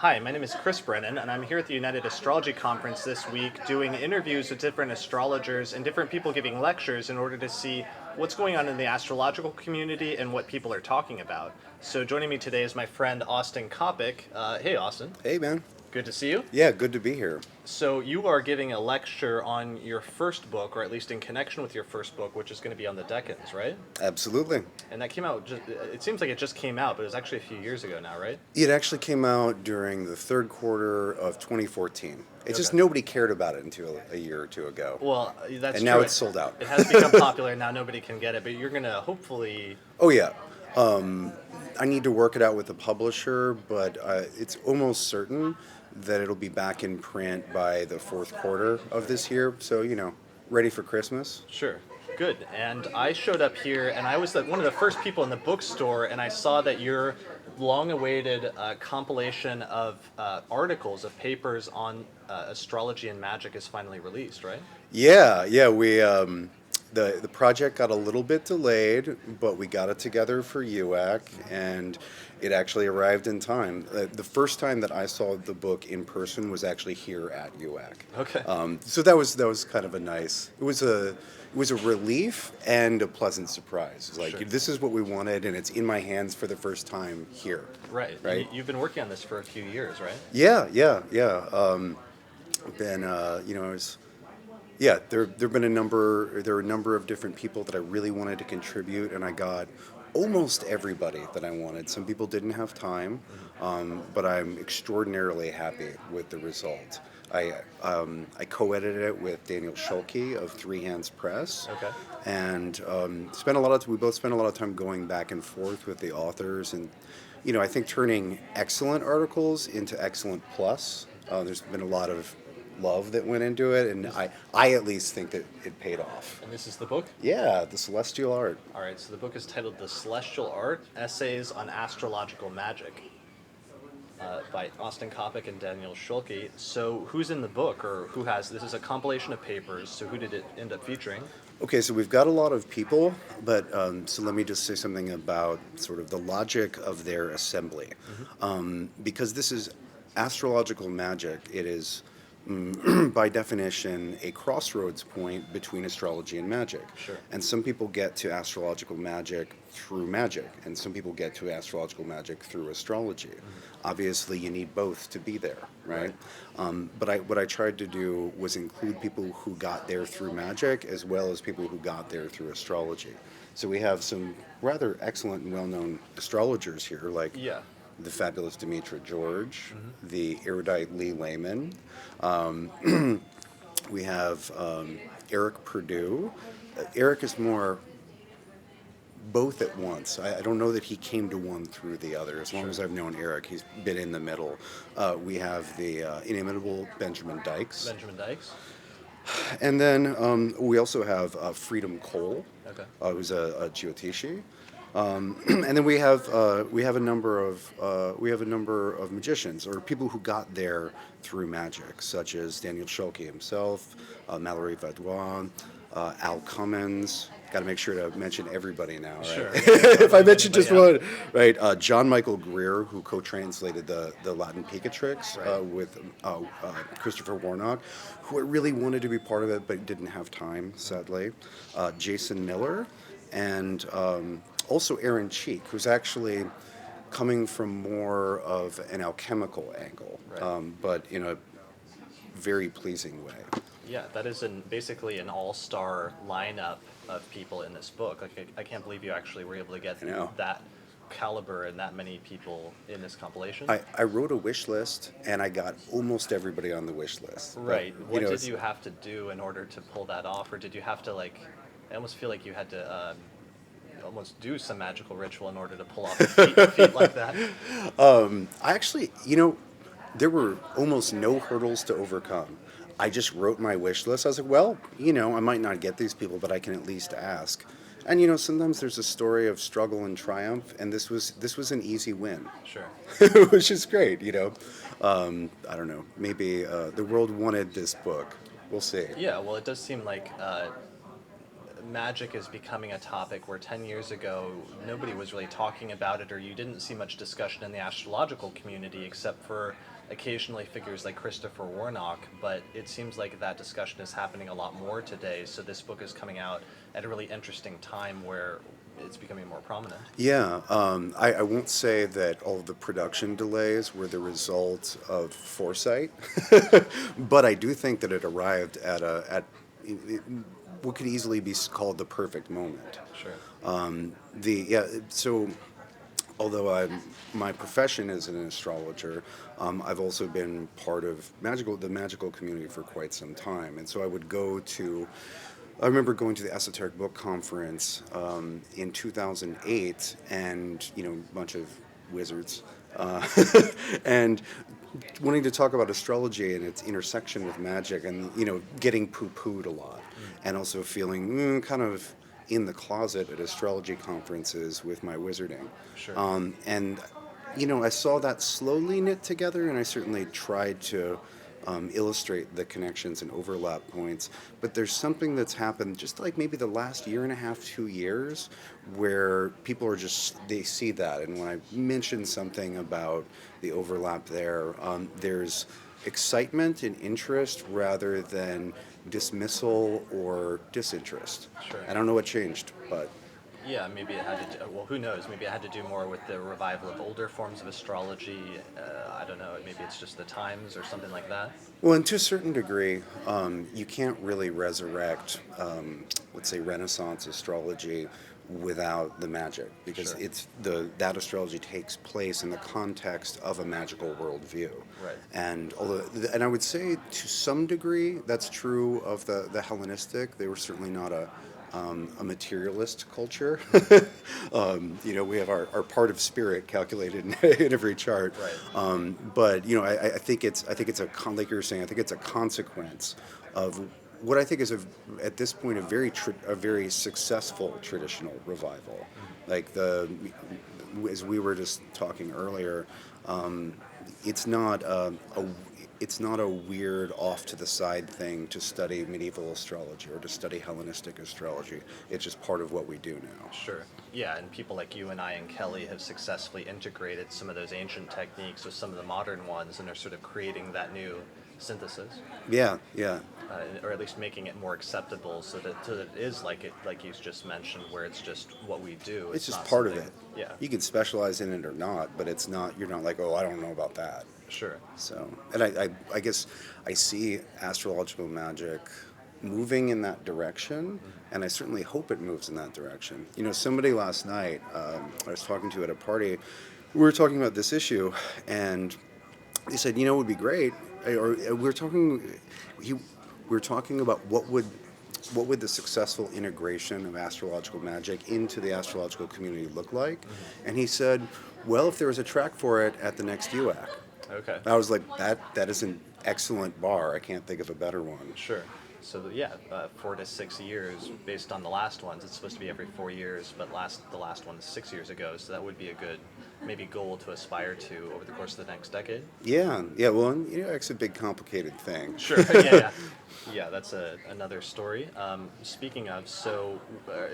Hi, my name is Chris Brennan, and I'm here at the United Astrology Conference this week doing interviews with different astrologers and different people giving lectures in order to see what's going on in the astrological community and what people are talking about. So joining me today is my friend Austin Coppock. Hey, Austin. Hey, man. Good to see you. Yeah, good to be here. So you are giving a lecture on your first book, or at least in connection with your first book, which is going to be on the decans, right? Absolutely. And that came out, it seems like it just came out, but it was actually a few years ago now, right? It actually came out during the third quarter of 2014. It's just Okay. nobody cared about it until a year or two ago. Well, that's And true. now it's sold out. It has become popular now. Nobody can get it, but you're gonna hopefully. Oh, yeah. I need to work it out with the publisher, but it's almost certain that it'll be back in print by the fourth quarter of this year. So, ready for Christmas. Sure. Good. And I showed up here, and I was one of the first people in the bookstore, and I saw that your long-awaited compilation of articles, of papers on astrology and magic is finally released, right? Yeah. The project got a little bit delayed, but we got it together for UAC, and it actually arrived in time. The first time that I saw the book in person was actually here at UAC. Okay. So that was kind of a nice. It was a relief and a pleasant surprise. It's like Sure. this is what we wanted, and it's in my hands for the first time here. Right. Right. You've been working on this for a few years, right? Yeah. Been I was. Yeah, there were a number of different people that I really wanted to contribute, and I got almost everybody that I wanted. Some people didn't have time, but I'm extraordinarily happy with the result. I co-edited it with Daniel Schulke of Three Hands Press, Okay. and we both spent a lot of time going back and forth with the authors, and I think turning excellent articles into excellent plus. There's been a lot of love that went into it, and I at least think that it paid off. And this is the book? Yeah, the celestial art. All right, so the book is titled The Celestial Art, Essays on Astrological Magic by Austin Coppock and Daniel Schulke. So who's in the book, or this is a compilation of papers, so who did it end up featuring? Okay, so we've got a lot of people, but so let me just say something about sort of the logic of their assembly. Because this is astrological magic, it is by definition, a crossroads point between astrology and magic. Sure. And some people get to astrological magic through magic, and some people get to astrological magic through astrology. Obviously, you need both to be there, right? But what I tried to do was include people who got there through magic as well as people who got there through astrology. So we have some rather excellent and well-known astrologers here, like Yeah. the fabulous Demetra George, the erudite Lee Lehman. We have Eric Purdue. Eric is more both at once. I don't know that he came to one through the other. As long as I've known Eric, he's been in the middle. We have the inimitable Benjamin Dykes. Benjamin Dykes? And then we also have Freedom Cole, Okay. who's a Jyotishi. And then we have a number of magicians or people who got there through magic, such as Daniel Schulke himself, Mallory Vaudois, Al Cummins. Got to make sure to mention everybody now, right? Sure. If I mention just Anybody one, right? John Michael Greer, who co-translated the Latin Picatrix with Christopher Warnock, who really wanted to be part of it but didn't have time, sadly. Jason Miller, and also Aaron Cheek, who's actually coming from more of an alchemical angle, but in a very pleasing way. Yeah, that is basically an all-star lineup of people in this book. Like, I can't believe you actually were able to get that caliber and that many people in this compilation. I wrote a wish list, and I got almost everybody on the wish list. Right. But, What did you have to do in order to pull that off, or did you have to I almost feel like you had to almost do some magical ritual in order to pull off a feat like that. I actually, there were almost no hurdles to overcome. I just wrote my wish list. I was like, well, I might not get these people, but I can at least ask. And sometimes there's a story of struggle and triumph, and this was an easy win. Sure. Which is great, I don't know. Maybe the world wanted this book. We'll see. Yeah, well, it does seem like magic is becoming a topic where 10 years ago nobody was really talking about it, or you didn't see much discussion in the astrological community except for occasionally figures like Christopher Warnock, but it seems like that discussion is happening a lot more today. So this book is coming out at a really interesting time where it's becoming more prominent. Yeah, I won't say that all of the production delays were the result of foresight, but I do think that it arrived at what could easily be called the perfect moment. Sure. So although my profession is an astrologer, I've also been part of the magical community for quite some time, and so I remember going to the Esoteric Book Conference in 2008, and a bunch of wizards, and wanting to talk about astrology and its intersection with magic, and getting poo-pooed a lot, and also feeling kind of in the closet at astrology conferences with my wizarding. Sure. And I saw that slowly knit together, and I certainly tried to illustrate the connections and overlap points. But there's something that's happened just like maybe the last year and a half, 2 years, where people they see that. And when I mention something about the overlap there, there's excitement and interest rather than dismissal or disinterest. Sure. I don't know what changed, but Yeah, maybe it had to do, well, who knows? Maybe it had to do more with the revival of older forms of astrology. I don't know, maybe it's just the times or something like that. well, and to a certain degree, you can't really resurrect, let's say, Renaissance astrology without the magic, because Sure. that astrology takes place in the context of a magical worldview. Right. And I would say to some degree that's true of the Hellenistic. They were certainly not a materialist culture. We have our part of spirit calculated in every chart. Right. But I think it's like you were saying. I think it's a consequence of what I think is at this point a very successful traditional revival. Like as we were just talking earlier, it's not a weird off to the side thing to study medieval astrology or to study Hellenistic astrology. It's just part of what we do now. Sure. Yeah, and people like you and I and Kelly have successfully integrated some of those ancient techniques with some of the modern ones and are sort of creating that new synthesis. Yeah. Or at least making it more acceptable so that it is like you just mentioned, where it's just what we do. It's just not part of something- it. Yeah. You can specialize in it or not, but you're not like, oh, I don't know about that. Sure. So, and I guess I see astrological magic moving in that direction, and I certainly hope it moves in that direction. Somebody last night I was talking to at a party, we were talking about this issue, and they said, it would be great, or we were talking about what would the successful integration of astrological magic into the astrological community look like, and he said, well, if there was a track for it at the next UAC. Okay. I was like, that is an excellent bar. I can't think of a better one. Sure. So 4 to 6 years based on the last ones. It's supposed to be every 4 years, but the last one is 6 years ago. So that would be a good maybe goal to aspire to over the course of the next decade. Yeah. Well, it's a big complicated thing. Sure. Yeah. That's another story. Speaking of, so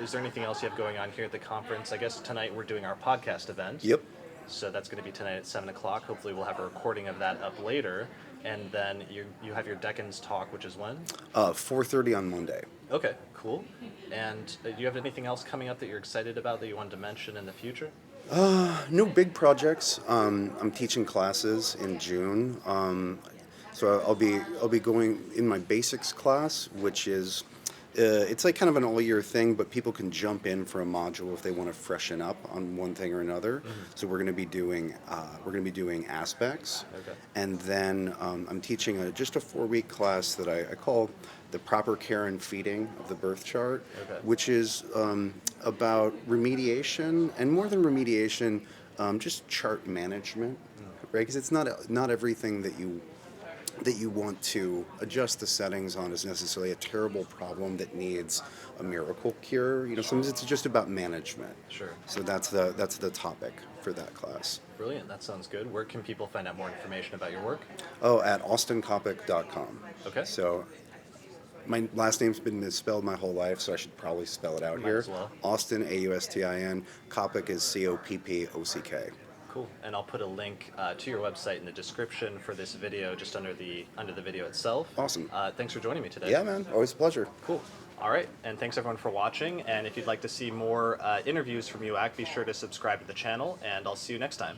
is there anything else you have going on here at the conference? I guess tonight we're doing our podcast event. Yep. So that's going to be tonight at 7 o'clock. Hopefully we'll have a recording of that up later. And then you have your Decans talk, which is when? 4:30 on Monday. Okay, cool. And do you have anything else coming up that you're excited about that you wanted to mention in the future? No big projects. I'm teaching classes in June. So I'll be going in my basics class, which is it's like kind of an all-year thing, but people can jump in for a module if they want to freshen up on one thing or another. Mm-hmm. So we're going to be doing aspects, Okay. and then I'm teaching just a 4-week class that I call the proper care and feeding of the birth chart, Okay. which is about remediation, and more than remediation, just chart management, right? Because it's not everything that you want to adjust the settings on is necessarily a terrible problem that needs a miracle cure. Sometimes it's just about management. Sure. So that's the topic for that class. Brilliant. That sounds good. Where can people find out more information about your work? Oh, at austincoppock.com. Okay. So My last name's been misspelled my whole life, so I should probably spell it out Might here. as well. Austin, Austin. Coppock is Coppock. Cool. And I'll put a link to your website in the description for this video, just under the video itself. Awesome. Thanks for joining me today. Yeah, man. Always a pleasure. Cool. All right, and thanks everyone for watching. And if you'd like to see more interviews from UAC, be sure to subscribe to the channel, and I'll see you next time.